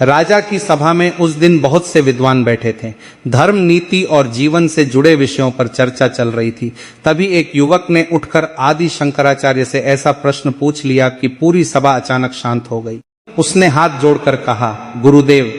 राजा की सभा में उस दिन बहुत से विद्वान बैठे थे। धर्म, नीति और जीवन से जुड़े विषयों पर चर्चा चल रही थी। तभी एक युवक ने उठकर आदि शंकराचार्य से ऐसा प्रश्न पूछ लिया कि पूरी सभा अचानक शांत हो गई। उसने हाथ जोड़कर कहा, गुरुदेव,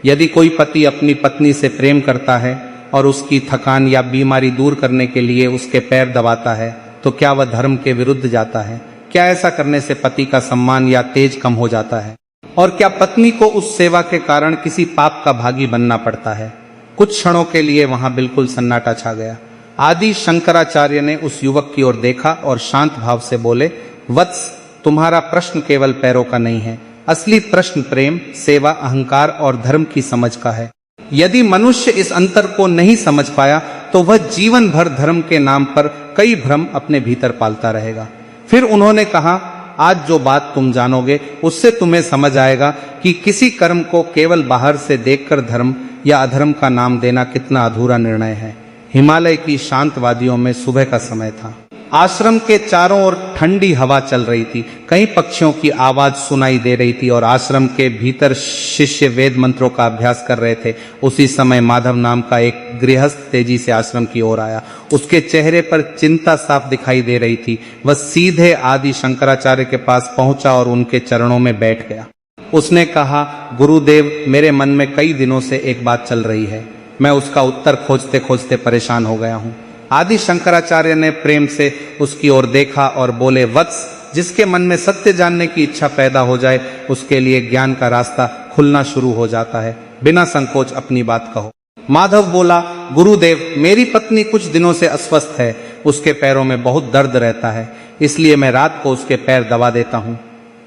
यदि कोई पति अपनी पत्नी से प्रेम करता है और उसकी थकान या बीमारी दूर करने के लिए उसके पैर दबाता है, तो क्या वह धर्म के विरुद्ध जाता है? क्या ऐसा करने से पति का सम्मान या तेज कम हो जाता है? और क्या पत्नी को उस सेवा के कारण किसी पाप का भागी बनना पड़ता है? कुछ क्षणों के लिए वहां बिल्कुल सन्नाटा छा गया। आदि शंकराचार्य ने उस युवक की ओर देखा और शांत भाव से बोले, वत्स, तुम्हारा प्रश्न केवल पैरों का नहीं है। असली प्रश्न प्रेम, सेवा, अहंकार और धर्म की समझ का है। यदि मनुष्य इस अंतर को नहीं समझ पाया तो वह जीवन भर धर्म के नाम पर कई भ्रम अपने भीतर पालता रहेगा। फिर उन्होंने कहा, आज जो बात तुम जानोगे उससे तुम्हें समझ आएगा कि किसी कर्म को केवल बाहर से देखकर धर्म या अधर्म का नाम देना कितना अधूरा निर्णय है। हिमालय की शांत वादियों में सुबह का समय था। आश्रम के चारों ओर ठंडी हवा चल रही थी। कई पक्षियों की आवाज सुनाई दे रही थी और आश्रम के भीतर शिष्य वेद मंत्रों का अभ्यास कर रहे थे। उसी समय माधव नाम का एक गृहस्थ तेजी से आश्रम की ओर आया। उसके चेहरे पर चिंता साफ दिखाई दे रही थी। वह सीधे आदि शंकराचार्य के पास पहुंचा और उनके चरणों में बैठ गया। उसने कहा, गुरुदेव, मेरे मन में कई दिनों से एक बात चल रही है। मैं उसका उत्तर खोजते खोजते परेशान हो गया हूँ। आदि शंकराचार्य ने प्रेम से उसकी ओर देखा और बोले, वत्स, जिसके मन में सत्य जानने की इच्छा पैदा हो जाए उसके लिए ज्ञान का रास्ता खुलना शुरू हो जाता है। बिना संकोच अपनी बात कहो। माधव बोला, गुरुदेव, मेरी पत्नी कुछ दिनों से अस्वस्थ है। उसके पैरों में बहुत दर्द रहता है, इसलिए मैं रात को उसके पैर दबा देता हूँ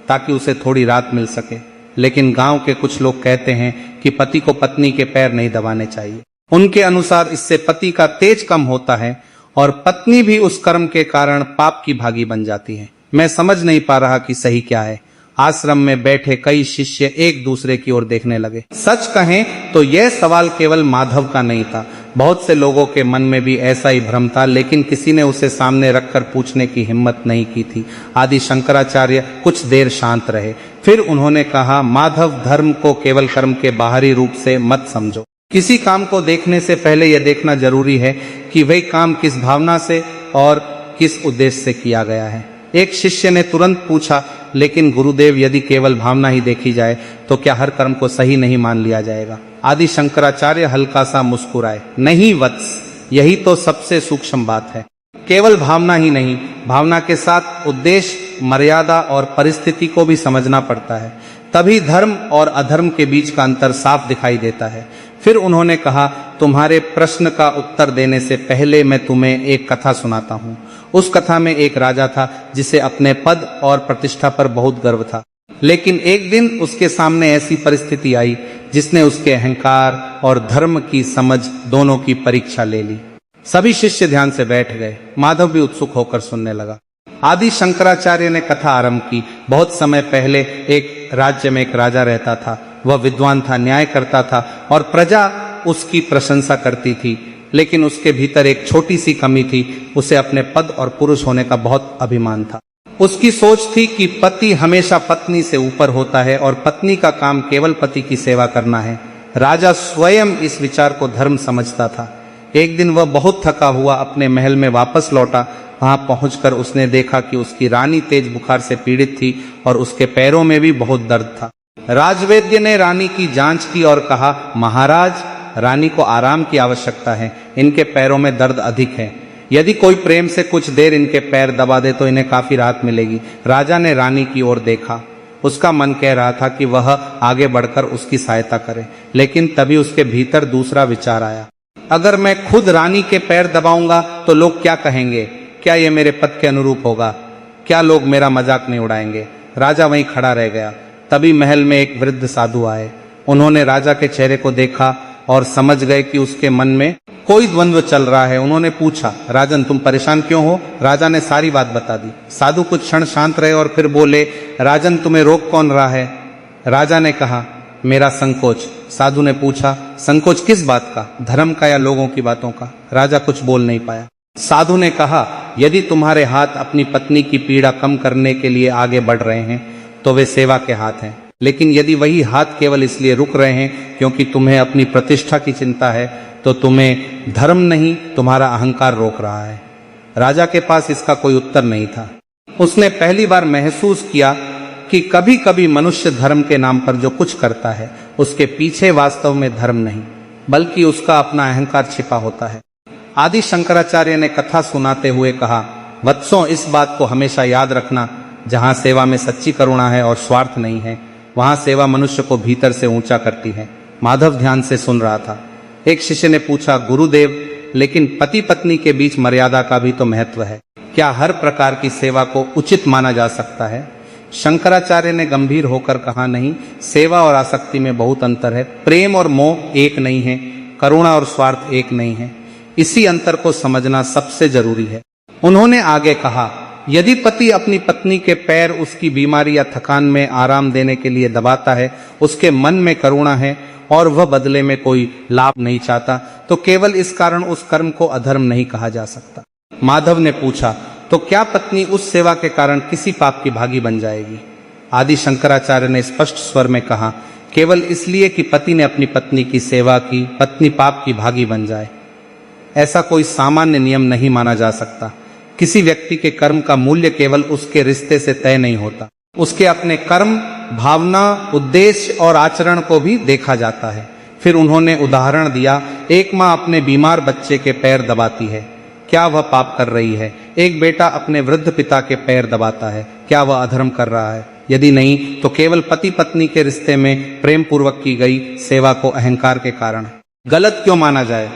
ताकि उसे थोड़ी राहत मिल सके। लेकिन गांव के कुछ लोग कहते हैं कि पति को पत्नी के पैर नहीं दबाने चाहिए। उनके अनुसार इससे पति का तेज कम होता है और पत्नी भी उस कर्म के कारण पाप की भागी बन जाती है। मैं समझ नहीं पा रहा कि सही क्या है। आश्रम में बैठे कई शिष्य एक दूसरे की ओर देखने लगे। सच कहें तो यह सवाल केवल माधव का नहीं था। बहुत से लोगों के मन में भी ऐसा ही भ्रम था, लेकिन किसी ने उसे सामने रखकर पूछने की हिम्मत नहीं की थी। आदि शंकराचार्य कुछ देर शांत रहे। फिर उन्होंने कहा, माधव, धर्म को केवल कर्म के बाहरी रूप से मत समझो। किसी काम को देखने से पहले यह देखना जरूरी है कि वह काम किस भावना से और किस उद्देश्य से किया गया है। एक शिष्य ने तुरंत पूछा, लेकिन गुरुदेव, यदि केवल भावना ही देखी जाए तो क्या हर कर्म को सही नहीं मान लिया जाएगा? आदि शंकराचार्य हल्का सा मुस्कुराए, नहीं वत्स, यही तो सबसे सूक्ष्म बात है। केवल भावना ही नहीं, भावना के साथ उद्देश्य, मर्यादा और परिस्थिति को भी समझना पड़ता है। तभी धर्म और अधर्म के बीच का अंतर साफ दिखाई देता है। फिर उन्होंने कहा, तुम्हारे प्रश्न का उत्तर देने से पहले मैं तुम्हें एक कथा सुनाता हूँ। उस कथा में एक राजा था जिसे अपने पद और प्रतिष्ठा पर बहुत गर्व था। लेकिन एक दिन उसके सामने ऐसी परिस्थिति आई जिसने उसके अहंकार और धर्म की समझ दोनों की परीक्षा ले ली। सभी शिष्य ध्यान से बैठ गए। माधव भी उत्सुक होकर सुनने लगा। आदि शंकराचार्य ने कथा आरंभ की। बहुत समय पहले एक राज्य में एक राजा रहता था। वह विद्वान था, न्याय करता था और प्रजा उसकी प्रशंसा करती थी। लेकिन उसके भीतर एक छोटी सी कमी थी। उसे अपने पद और पुरुष होने का बहुत अभिमान था। उसकी सोच थी कि पति हमेशा पत्नी से ऊपर होता है और पत्नी का काम केवल पति की सेवा करना है। राजा स्वयं इस विचार को धर्म समझता था। एक दिन वह बहुत थका हुआ अपने महल में वापस लौटा। वहां पहुंचकर उसने देखा कि उसकी रानी तेज बुखार से पीड़ित थी और उसके पैरों में भी बहुत दर्द था। राजवैद्य ने रानी की जांच की और कहा, महाराज, रानी को आराम की आवश्यकता है। इनके पैरों में दर्द अधिक है। यदि कोई प्रेम से कुछ देर इनके पैर दबा दे तो इन्हें काफी राहत मिलेगी। राजा ने रानी की ओर देखा। उसका मन कह रहा था कि वह आगे बढ़कर उसकी सहायता करे, लेकिन तभी उसके भीतर दूसरा विचार आया। अगर मैं खुद रानी के पैर दबाऊंगा तो लोग क्या कहेंगे? क्या ये मेरे पद के अनुरूप होगा? क्या लोग मेरा मजाक नहीं उड़ाएंगे? राजा वहीं खड़ा रह गया। तभी महल में एक वृद्ध साधु आए। उन्होंने राजा के चेहरे को देखा और समझ गए कि उसके मन में कोई द्वंद्व चल रहा है। उन्होंने पूछा, राजन, तुम परेशान क्यों हो? राजा ने सारी बात बता दी। साधु कुछ क्षण शांत रहे और फिर बोले, राजन, तुम्हें रोक कौन रहा है? राजा ने कहा, मेरा संकोच। साधु ने पूछा, संकोच किस बात का? धर्म का या लोगों की बातों का? राजा कुछ बोल नहीं पाया। साधु ने कहा, यदि तुम्हारे हाथ अपनी पत्नी की पीड़ा कम करने के लिए आगे बढ़ रहे हैं तो वे सेवा के हाथ हैं। लेकिन यदि वही हाथ केवल इसलिए रुक रहे हैं क्योंकि तुम्हें अपनी प्रतिष्ठा की चिंता है, तो तुम्हें धर्म नहीं तुम्हारा अहंकार रोक रहा है। राजा के पास इसका कोई उत्तर नहीं था। उसने पहली बार महसूस किया कि कभी कभी मनुष्य धर्म के नाम पर जो कुछ करता है उसके पीछे वास्तव में धर्म नहीं बल्कि उसका अपना अहंकार छिपा होता है। आदि शंकराचार्य ने कथा सुनाते हुए कहा, वत्सों, इस बात को हमेशा याद रखना, जहाँ सेवा में सच्ची करुणा है और स्वार्थ नहीं है, वहाँ सेवा मनुष्य को भीतर से ऊंचा करती है। माधव ध्यान से सुन रहा था। एक शिष्य ने पूछा, गुरुदेव, लेकिन पति पत्नी के बीच मर्यादा का भी तो महत्व है, क्या हर प्रकार की सेवा को उचित माना जा सकता है? शंकराचार्य ने गंभीर होकर कहा, नहीं, सेवा और आसक्ति में बहुत अंतर है। प्रेम और मोह एक नहीं है, करुणा और स्वार्थ एक नहीं है। इसी अंतर को समझना सबसे जरूरी है। उन्होंने आगे कहा, यदि पति अपनी पत्नी के पैर उसकी बीमारी या थकान में आराम देने के लिए दबाता है, उसके मन में करुणा है और वह बदले में कोई लाभ नहीं चाहता, तो केवल इस कारण उस कर्म को अधर्म नहीं कहा जा सकता। माधव ने पूछा, तो क्या पत्नी उस सेवा के कारण किसी पाप की भागी बन जाएगी? आदि शंकराचार्य ने स्पष्ट स्वर में कहा, केवल इसलिए कि पति ने अपनी पत्नी की सेवा की, पत्नी पाप की भागी बन जाए, ऐसा कोई सामान्य नियम नहीं माना जा सकता। किसी व्यक्ति के कर्म का मूल्य केवल उसके रिश्ते से तय नहीं होता, उसके अपने कर्म, भावना, उद्देश्य और आचरण को भी देखा जाता है। फिर उन्होंने उदाहरण दिया, एक माँ अपने बीमार बच्चे के पैर दबाती है, क्या वह पाप कर रही है? एक बेटा अपने वृद्ध पिता के पैर दबाता है, क्या वह अधर्म कर रहा है? यदि नहीं, तो केवल पति पत्नी के रिश्ते में प्रेम पूर्वक की गई सेवा को अहंकार के कारण गलत क्यों माना जाए?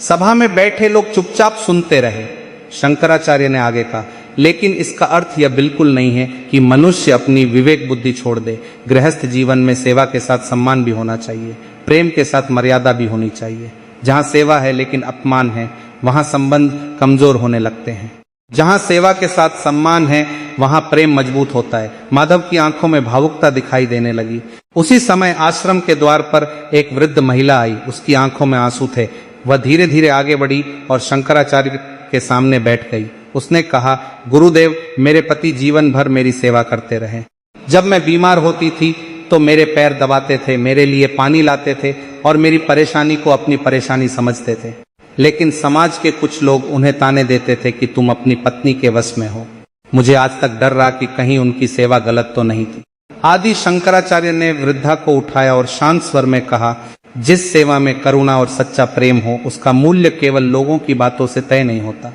सभा में बैठे लोग चुपचाप सुनते रहे। शंकराचार्य ने आगे कहा, लेकिन इसका अर्थ यह बिल्कुल नहीं है कि मनुष्य अपनी विवेक बुद्धि छोड़ दे। गृहस्थ जीवन में सेवा के साथ सम्मान भी होना चाहिए, प्रेम के साथ मर्यादा भी होनी चाहिए। जहाँ सेवा है लेकिन अपमान है, वहाँ संबंध कमजोर होने लगते हैं। जहाँ सेवा के साथ सम्मान है, वहाँ प्रेम मजबूत होता है। माधव की आंखों में भावुकता दिखाई देने लगी। उसी समय आश्रम के द्वार पर एक वृद्ध महिला आई। उसकी आंखों में आंसू थे। वह धीरे धीरे आगे बढ़ी और शंकराचार्य के सामने बैठ गई। उसने कहा, गुरुदेव, मेरे पति जीवन भर मेरी सेवा करते रहे। जब मैं बीमार होती थी तो मेरे पैर दबाते थे, मेरे लिए पानी लाते थे और मेरी परेशानी को अपनी परेशानी समझते थे। लेकिन समाज के कुछ लोग उन्हें ताने देते थे कि तुम अपनी पत्नी के वश में हो। मुझे आज तक डर रहा कि कहीं उनकी सेवा गलत तो नहीं थी। आदि शंकराचार्य ने वृद्धा को उठाया और शांत स्वर में कहा, जिस सेवा में करुणा और सच्चा प्रेम हो, उसका मूल्य केवल लोगों की बातों से तय नहीं होता।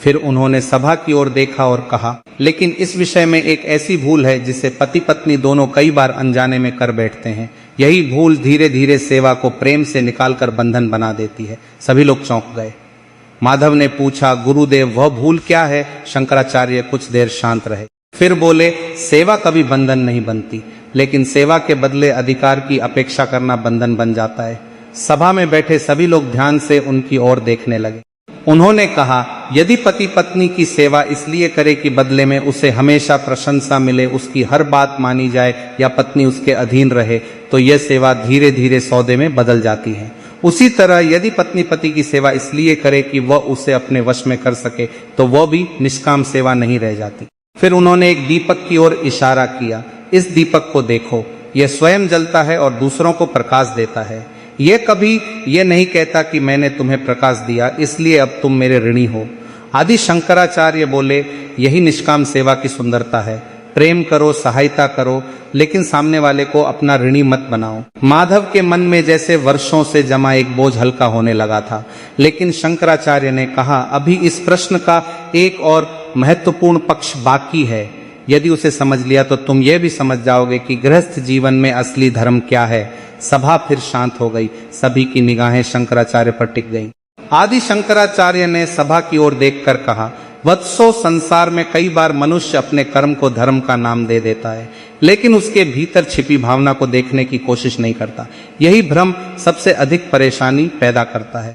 फिर उन्होंने सभा की ओर देखा और कहा, लेकिन इस विषय में एक ऐसी भूल है जिसे पति पत्नी दोनों कई बार अनजाने में कर बैठते हैं। यही भूल धीरे धीरे सेवा को प्रेम से निकालकर बंधन बना देती है। सभी लोग चौंक गए। माधव ने पूछा, गुरुदेव, वह भूल क्या है? शंकराचार्य कुछ देर शांत रहे, फिर बोले, सेवा कभी बंधन नहीं बनती, लेकिन सेवा के बदले अधिकार की अपेक्षा करना बंधन बन जाता है। सभा में बैठे सभी लोग ध्यान से उनकी ओर देखने लगे। उन्होंने कहा, यदि पति पत्नी की सेवा इसलिए करे कि बदले में उसे हमेशा प्रशंसा मिले, उसकी हर बात मानी जाए या पत्नी उसके अधीन रहे, तो यह सेवा धीरे धीरे सौदे में बदल जाती है। उसी तरह यदि पत्नी पति की सेवा इसलिए करे कि वह उसे अपने वश में कर सके, तो वह भी निष्काम सेवा नहीं रह जाती। फिर उन्होंने एक दीपक की ओर इशारा किया, इस दीपक को देखो, यह स्वयं जलता है और दूसरों को प्रकाश देता है। यह कभी यह नहीं कहता कि मैंने तुम्हें प्रकाश दिया इसलिए अब तुम मेरे ऋणी हो। आदि शंकराचार्य बोले, यही निष्काम सेवा की सुंदरता है। प्रेम करो, सहायता करो, लेकिन सामने वाले को अपना ऋणी मत बनाओ। माधव के मन में जैसे वर्षों से जमा एक बोझ हल्का होने लगा था। लेकिन शंकराचार्य ने कहा, अभी इस प्रश्न का एक और महत्वपूर्ण पक्ष बाकी है। यदि उसे समझ लिया तो तुम यह भी समझ जाओगे कि गृहस्थ जीवन में असली धर्म क्या है। सभा फिर शांत हो गई। सभी की निगाहें शंकराचार्य पर टिक गईं। आदि शंकराचार्य ने सभा की ओर देखकर कहा, वत्सो, संसार में कई बार मनुष्य अपने कर्म को धर्म का नाम दे देता है, लेकिन उसके भीतर छिपी भावना को देखने की कोशिश नहीं करता। यही भ्रम सबसे अधिक परेशानी पैदा करता है।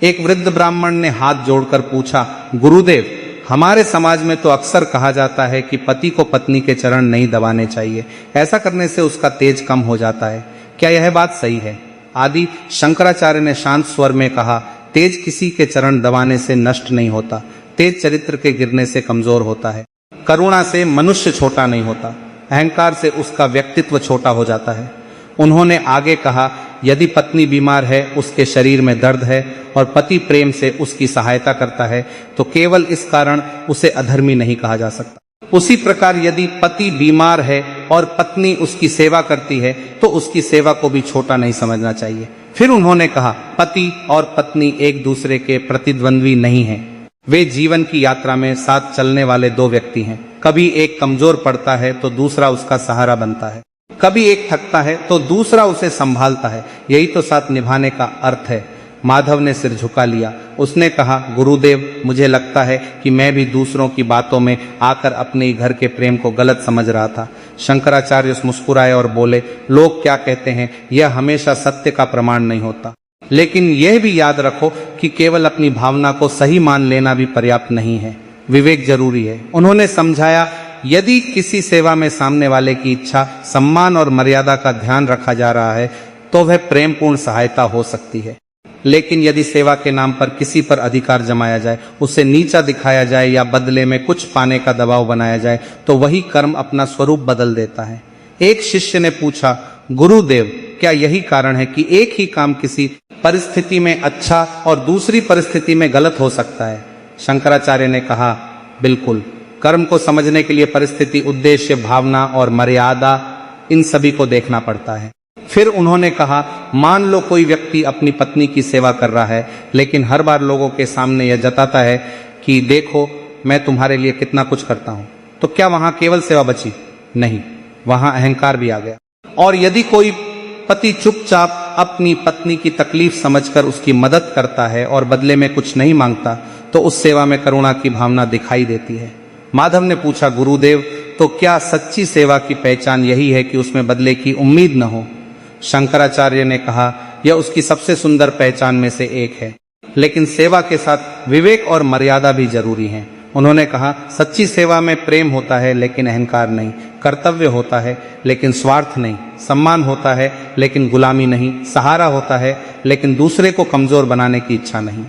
एक वृद्ध ब्राह्मण ने हाथ जोड़कर पूछा, गुरुदेव, हमारे समाज में तो अक्सर कहा जाता है कि पति को पत्नी के चरण नहीं दबाने चाहिए, ऐसा करने से उसका तेज कम हो जाता है, क्या यह बात सही है? आदि शंकराचार्य ने शांत स्वर में कहा, तेज किसी के चरण दबाने से नष्ट नहीं होता, तेज चरित्र के गिरने से कमजोर होता है। करुणा से मनुष्य छोटा नहीं होता। अहंकार से उसका व्यक्तित्व छोटा हो जाता है। उन्होंने आगे कहा, यदि पत्नी बीमार है, उसके शरीर में दर्द है और पति प्रेम से उसकी सहायता करता है, तो केवल इस कारण उसे अधर्मी नहीं कहा जा सकता। उसी प्रकार यदि पति बीमार है और पत्नी उसकी सेवा करती है, तो उसकी सेवा को भी छोटा नहीं समझना चाहिए। फिर उन्होंने कहा, पति और पत्नी एक दूसरे के प्रतिद्वंद्वी नहीं हैं। वे जीवन की यात्रा में साथ चलने वाले दो व्यक्ति हैं। कभी एक कमजोर पड़ता है तो दूसरा उसका सहारा बनता है, कभी एक थकता है तो दूसरा उसे संभालता है। यही तो साथ निभाने का अर्थ है। माधव ने सिर झुका लिया। उसने कहा, गुरुदेव, मुझे लगता है कि मैं भी दूसरों की बातों में आकर अपने घर के प्रेम को गलत समझ रहा था। शंकराचार्य मुस्कुराए और बोले, लोग क्या कहते हैं यह हमेशा सत्य का प्रमाण नहीं होता, लेकिन यह भी याद रखो कि केवल अपनी भावना को सही मान लेना भी पर्याप्त नहीं है, विवेक जरूरी है। उन्होंने समझाया, यदि किसी सेवा में सामने वाले की इच्छा, सम्मान और मर्यादा का ध्यान रखा जा रहा है तो वह प्रेमपूर्ण सहायता हो सकती है, लेकिन यदि सेवा के नाम पर किसी पर अधिकार जमाया जाए, उसे नीचा दिखाया जाए या बदले में कुछ पाने का दबाव बनाया जाए, तो वही कर्म अपना स्वरूप बदल देता है। एक शिष्य ने पूछा, गुरुदेव, क्या यही कारण है कि एक ही काम किसी परिस्थिति में अच्छा और दूसरी परिस्थिति में गलत हो सकता है? शंकराचार्य ने कहा, बिल्कुल। कर्म को समझने के लिए परिस्थिति, उद्देश्य, भावना और मर्यादा, इन सभी को देखना पड़ता है। फिर उन्होंने कहा, मान लो कोई व्यक्ति अपनी पत्नी की सेवा कर रहा है, लेकिन हर बार लोगों के सामने यह जताता है कि देखो मैं तुम्हारे लिए कितना कुछ करता हूं, तो क्या वहां केवल सेवा बची? नहीं, वहां अहंकार भी आ गया। और यदि कोई पति चुपचाप अपनी पत्नी की तकलीफ समझकर उसकी मदद करता है और बदले में कुछ नहीं मांगता, तो उस सेवा में करुणा की भावना दिखाई देती है। माधव ने पूछा, गुरुदेव, तो क्या सच्ची सेवा की पहचान यही है कि उसमें बदले की उम्मीद न हो? शंकराचार्य ने कहा, यह उसकी सबसे सुंदर पहचान में से एक है, लेकिन सेवा के साथ विवेक और मर्यादा भी जरूरी है। उन्होंने कहा, सच्ची सेवा में प्रेम होता है लेकिन अहंकार नहीं, कर्तव्य होता है लेकिन स्वार्थ नहीं, सम्मान होता है लेकिन गुलामी नहीं, सहारा होता है लेकिन दूसरे को कमजोर बनाने की इच्छा नहीं।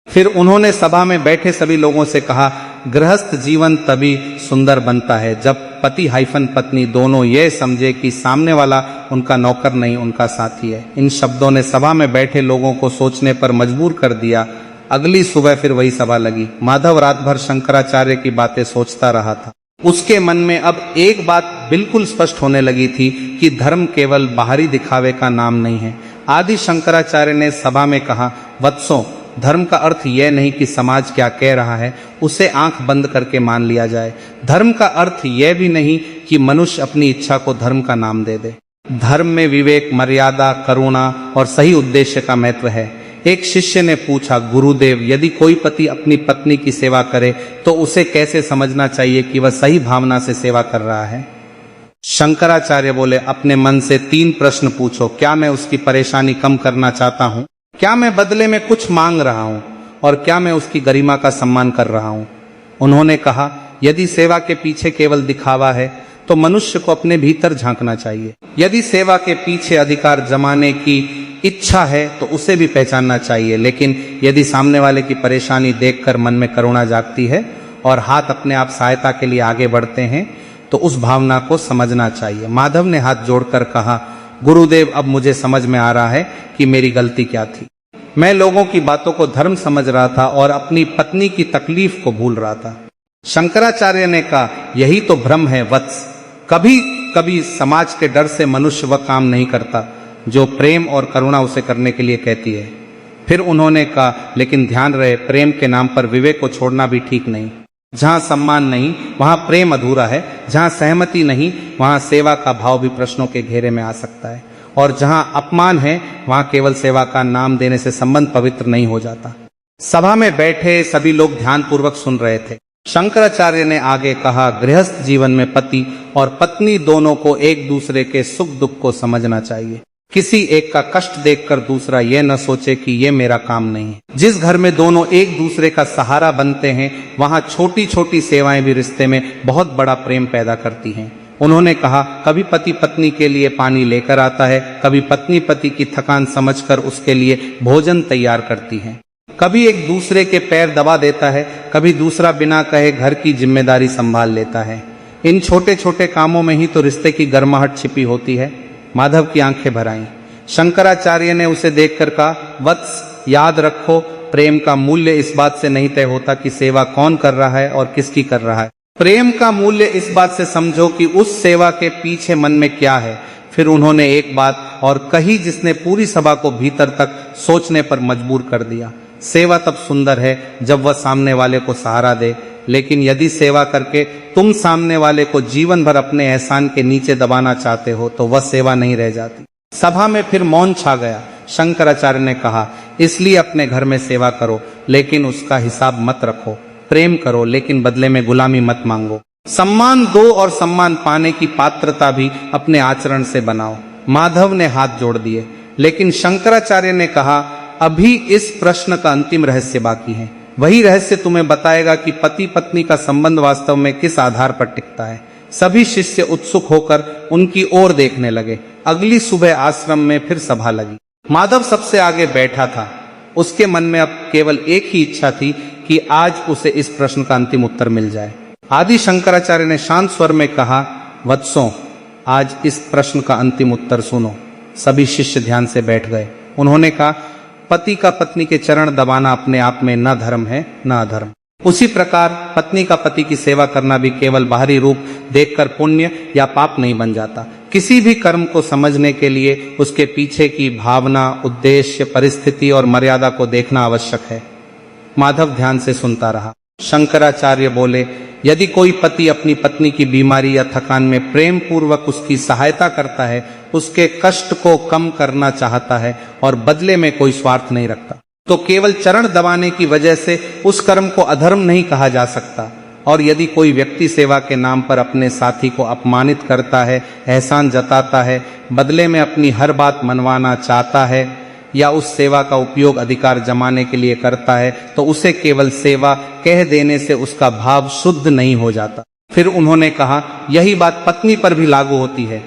फिर उन्होंने सभा में बैठे सभी लोगों से कहा, गृहस्थ जीवन तभी सुंदर बनता है जब पति पत्नी दोनों ये समझे कि सामने वाला उनका नौकर नहीं, उनका साथी है। इन शब्दों ने सभा में बैठे लोगों को सोचने पर मजबूर कर दिया। अगली सुबह फिर वही सभा लगी। माधव रात भर शंकराचार्य की बातें सोचता रहा था। उसके मन में अब एक बात बिल्कुल स्पष्ट होने लगी थी कि धर्म केवल बाहरी दिखावे का नाम नहीं है। आदि शंकराचार्य ने सभा में कहा, वत्सों, धर्म का अर्थ यह नहीं कि समाज क्या कह रहा है उसे आंख बंद करके मान लिया जाए। धर्म का अर्थ यह भी नहीं कि मनुष्य अपनी इच्छा को धर्म का नाम दे दे। धर्म में विवेक, मर्यादा, करुणा और सही उद्देश्य का महत्व है। एक शिष्य ने पूछा, गुरुदेव, यदि कोई पति अपनी पत्नी की सेवा करे तो उसे कैसे समझना चाहिए कि वह सही भावना से सेवा कर रहा है? शंकराचार्य बोले, अपने मन से 3 प्रश्न पूछो। क्या मैं उसकी परेशानी कम करना चाहता हूँ? क्या मैं बदले में कुछ मांग रहा हूं? और क्या मैं उसकी गरिमा का सम्मान कर रहा हूं? उन्होंने कहा, यदि सेवा के पीछे केवल दिखावा है तो मनुष्य को अपने भीतर झांकना चाहिए। यदि सेवा के पीछे अधिकार जमाने की इच्छा है तो उसे भी पहचानना चाहिए, लेकिन यदि सामने वाले की परेशानी देखकर मन में करुणा जागती है और हाथ अपने आप सहायता के लिए आगे बढ़ते हैं तो उस भावना को समझना चाहिए। माधव ने हाथ जोड़कर कहा, गुरुदेव, अब मुझे समझ में आ रहा है कि मेरी गलती क्या थी। मैं लोगों की बातों को धर्म समझ रहा था और अपनी पत्नी की तकलीफ को भूल रहा था। शंकराचार्य ने कहा, यही तो भ्रम है वत्स। कभी कभी समाज के डर से मनुष्य वह काम नहीं करता जो प्रेम और करुणा उसे करने के लिए कहती है। फिर उन्होंने कहा, लेकिन ध्यान रहे, प्रेम के नाम पर विवेक को छोड़ना भी ठीक नहीं। जहां सम्मान नहीं वहां प्रेम अधूरा है, जहां सहमति नहीं वहां सेवा का भाव भी प्रश्नों के घेरे में आ सकता है, और जहां अपमान है वहां केवल सेवा का नाम देने से संबंध पवित्र नहीं हो जाता। सभा में बैठे सभी लोग ध्यानपूर्वक सुन रहे थे। शंकराचार्य ने आगे कहा, गृहस्थ जीवन में पति और पत्नी दोनों को एक दूसरे के सुख दुख को समझना चाहिए। किसी एक का कष्ट देखकर दूसरा ये न सोचे कि ये मेरा काम नहीं है। जिस घर में दोनों एक दूसरे का सहारा बनते हैं वहां छोटी छोटी सेवाएं भी रिश्ते में बहुत बड़ा प्रेम पैदा करती हैं। उन्होंने कहा, कभी पति पत्नी के लिए पानी लेकर आता है, कभी पत्नी पति की थकान समझकर उसके लिए भोजन तैयार करती है, कभी एक दूसरे के पैर दबा देता है, कभी दूसरा बिना कहे घर की जिम्मेदारी संभाल लेता है। इन छोटे छोटे कामों में ही तो रिश्ते की गर्माहट छिपी होती है। माधव की आंखें भर आईं। शंकराचार्य ने उसे देखकर कहा, वत्स, याद रखो, प्रेम का मूल्य इस बात से नहीं तय होता कि सेवा कौन कर रहा है और किसकी कर रहा है। प्रेम का मूल्य इस बात से समझो कि उस सेवा के पीछे मन में क्या है। फिर उन्होंने एक बात और कही जिसने पूरी सभा को भीतर तक सोचने पर मजबूर कर दिया। सेवा तब सुंदर है जब वह सामने वाले को सहारा दे, लेकिन यदि सेवा करके तुम सामने वाले को जीवन भर अपने एहसान के नीचे दबाना चाहते हो तो वह सेवा नहीं रह जाती। सभा में फिर मौन छा गया। शंकराचार्य ने कहा, इसलिए अपने घर में सेवा करो, लेकिन उसका हिसाब मत रखो। प्रेम करो, लेकिन बदले में गुलामी मत मांगो। सम्मान दो और सम्मान पाने की पात्रता भी अपने आचरण से बनाओ। माधव ने हाथ जोड़ दिए, लेकिन शंकराचार्य ने कहा, अभी इस प्रश्न का अंतिम रहस्य बाकी है। वही रहस्य तुम्हें बताएगा कि पति पत्नी का संबंध वास्तव में किस आधार पर टिकता है। सभी शिष्य उत्सुक होकर उनकी ओर देखने लगे। अगली सुबह आश्रम में फिर सभा लगी। माधव सबसे आगे बैठा था। उसके मन में अब केवल एक ही इच्छा थी कि आज उसे इस प्रश्न का अंतिम उत्तर मिल जाए। आदि शंकराचार्य ने शांत स्वर में कहा, वत्सों, आज इस प्रश्न का अंतिम उत्तर सुनो। सभी शिष्य ध्यान से बैठ गए। उन्होंने कहा, पति का पत्नी के चरण दबाना अपने आप में न धर्म है न अधर्म। उसी प्रकार पत्नी का पति की सेवा करना भी केवल बाहरी रूप देखकर पुण्य या पाप नहीं बन जाता। किसी भी कर्म को समझने के लिए उसके पीछे की भावना, उद्देश्य, परिस्थिति और मर्यादा को देखना आवश्यक है। माधव ध्यान से सुनता रहा। शंकराचार्य बोले, यदि कोई पति अपनी पत्नी की बीमारी या थकान में प्रेम पूर्वक उसकी सहायता करता है, उसके कष्ट को कम करना चाहता है और बदले में कोई स्वार्थ नहीं रखता, तो केवल चरण दबाने की वजह से उस कर्म को अधर्म नहीं कहा जा सकता। और यदि कोई व्यक्ति सेवा के नाम पर अपने साथी को अपमानित करता है, एहसान जताता है, बदले में अपनी हर बात मनवाना चाहता है या उस सेवा का उपयोग अधिकार जमाने के लिए करता है, तो उसे केवल सेवा कह देने से उसका भाव शुद्ध नहीं हो जाता। फिर उन्होंने कहा, यही बात पत्नी पर भी लागू होती है।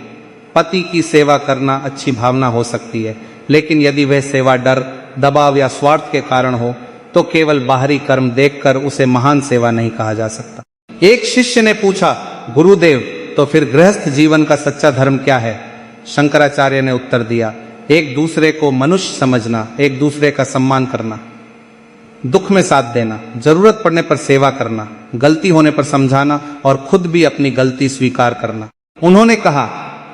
पति की सेवा करना अच्छी भावना हो सकती है, लेकिन यदि वह सेवा डर, दबाव या स्वार्थ के कारण हो तो केवल बाहरी कर्म देखकर उसे महान सेवा नहीं कहा जा सकता। एक शिष्य ने पूछा, गुरुदेव, तो फिर गृहस्थ जीवन का सच्चा धर्म क्या है? शंकराचार्य ने उत्तर दिया, एक दूसरे को मनुष्य समझना, एक दूसरे का सम्मान करना, दुख में साथ देना, जरूरत पड़ने पर सेवा करना, गलती होने पर समझाना और खुद भी अपनी गलती स्वीकार करना। उन्होंने कहा,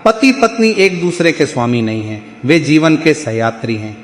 पति पत्नी एक दूसरे के स्वामी नहीं हैं, वे जीवन के सहयात्री हैं।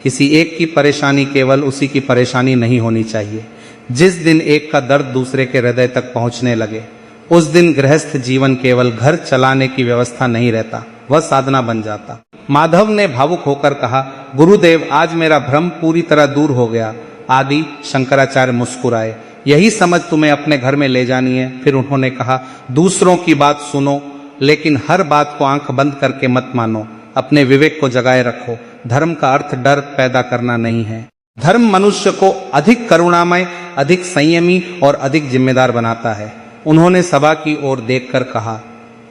किसी एक की परेशानी केवल उसी की परेशानी नहीं होनी चाहिए। जिस दिन एक का दर्द दूसरे के हृदय तक पहुंचने लगे, उस दिन गृहस्थ जीवन केवल घर चलाने की व्यवस्था नहीं रहता, वह साधना बन जाता। माधव ने भावुक होकर कहा, गुरुदेव, आज मेरा भ्रम पूरी तरह दूर हो गया। आदि शंकराचार्य मुस्कुराए, यही समझ तुम्हें अपने घर में ले जानी है। फिर उन्होंने कहा, दूसरों की बात सुनो, लेकिन हर बात को आंख बंद करके मत मानो। अपने विवेक को जगाए रखो। धर्म का अर्थ डर पैदा करना नहीं है। धर्म मनुष्य को अधिक करुणामय, अधिक संयमी और अधिक जिम्मेदार बनाता है। उन्होंने सभा की ओर देखकर कहा,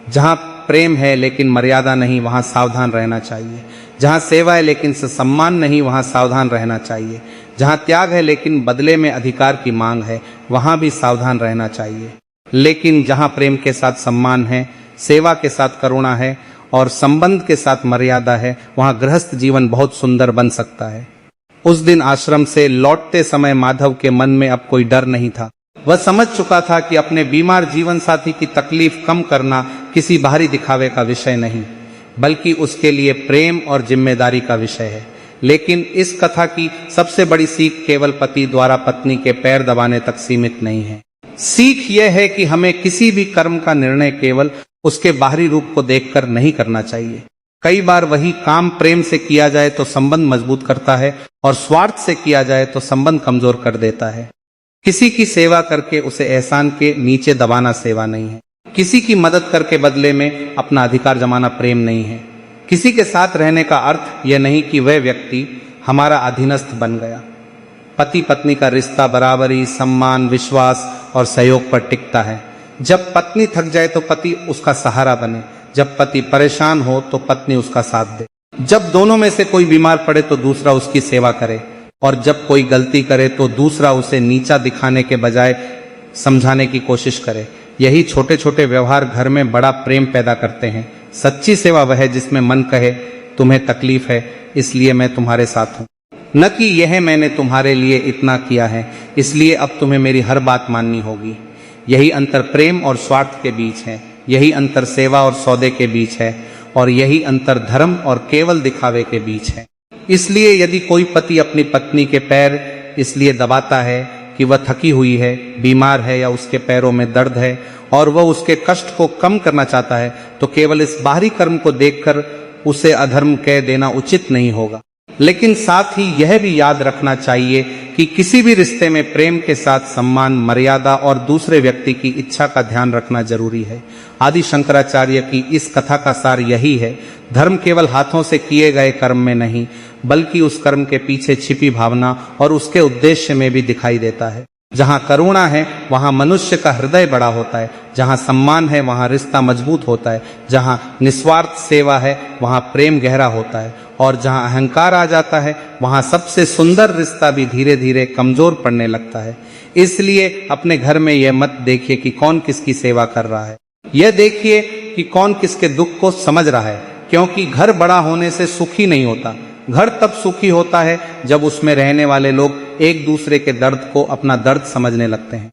जहां प्रेम है लेकिन मर्यादा नहीं, वहां सावधान रहना चाहिए। जहां सेवा है लेकिन सम्मान नहीं, वहां सावधान रहना चाहिए। जहां त्याग है लेकिन बदले में अधिकार की मांग है, वहां भी सावधान रहना चाहिए। लेकिन जहां प्रेम के साथ सम्मान है, सेवा के साथ करुणा है और संबंध के साथ मर्यादा है, वहां गृहस्थ जीवन बहुत सुंदर बन सकता है। उस दिन आश्रम से लौटते समय माधव के मन में अब कोई डर नहीं था। वह समझ चुका था कि अपने बीमार जीवन साथी की तकलीफ कम करना किसी बाहरी दिखावे का विषय नहीं, बल्कि उसके लिए प्रेम और जिम्मेदारी का विषय है। लेकिन इस कथा की सबसे बड़ी सीख केवल पति द्वारा पत्नी के पैर दबाने तक सीमित नहीं है। सीख यह है कि हमें किसी भी कर्म का निर्णय केवल उसके बाहरी रूप को देखकर नहीं करना चाहिए। कई बार वही काम प्रेम से किया जाए तो संबंध मजबूत करता है और स्वार्थ से किया जाए तो संबंध कमजोर कर देता है। किसी की सेवा करके उसे एहसान के नीचे दबाना सेवा नहीं है। किसी की मदद करके बदले में अपना अधिकार जमाना प्रेम नहीं है। किसी के साथ रहने का अर्थ यह नहीं कि वह व्यक्ति हमारा अधीनस्थ बन गया। पति पत्नी का रिश्ता बराबरी, सम्मान, विश्वास और सहयोग पर टिकता है। जब पत्नी थक जाए तो पति उसका सहारा बने, जब पति परेशान हो तो पत्नी उसका साथ दे, जब दोनों में से कोई बीमार पड़े तो दूसरा उसकी सेवा करे, और जब कोई गलती करे तो दूसरा उसे नीचा दिखाने के बजाय समझाने की कोशिश करे। यही छोटे छोटे व्यवहार घर में बड़ा प्रेम पैदा करते हैं। सच्ची सेवा वह है जिसमें मन कहे तुम्हें तकलीफ है इसलिए मैं तुम्हारे साथ हूँ, न कि यह मैंने तुम्हारे लिए इतना किया है इसलिए अब तुम्हें मेरी हर बात माननी होगी। यही अंतर प्रेम और स्वार्थ के बीच है, यही अंतर सेवा और सौदे के बीच है, और यही अंतर धर्म और केवल दिखावे के बीच है। इसलिए यदि कोई पति अपनी पत्नी के पैर इसलिए दबाता है कि वह थकी हुई है, बीमार है या उसके पैरों में दर्द है और वह उसके कष्ट को कम करना चाहता है, तो केवल इस बाहरी कर्म को देखकर उसे अधर्म कह देना उचित नहीं होगा। लेकिन साथ ही यह भी याद रखना चाहिए कि किसी भी रिश्ते में प्रेम के साथ सम्मान, मर्यादा और दूसरे व्यक्ति की इच्छा का ध्यान रखना जरूरी है। आदि शंकराचार्य की इस कथा का सार यही है, धर्म केवल हाथों से किए गए कर्म में नहीं बल्कि उस कर्म के पीछे छिपी भावना और उसके उद्देश्य में भी दिखाई देता है। जहाँ करुणा है वहाँ मनुष्य का हृदय बड़ा होता है, जहाँ सम्मान है वहाँ रिश्ता मजबूत होता है, जहाँ निस्वार्थ सेवा है वहाँ प्रेम गहरा होता है, और जहाँ अहंकार आ जाता है वहाँ सबसे सुंदर रिश्ता भी धीरे धीरे कमजोर पड़ने लगता है। इसलिए अपने घर में यह मत देखिए कि कौन किसकी सेवा कर रहा है, यह देखिए कि कौन किसके दुख को समझ रहा है, क्योंकि घर बड़ा होने से सुखी नहीं होता। घर तब सुखी होता है जब उसमें रहने वाले लोग एक दूसरे के दर्द को अपना दर्द समझने लगते हैं।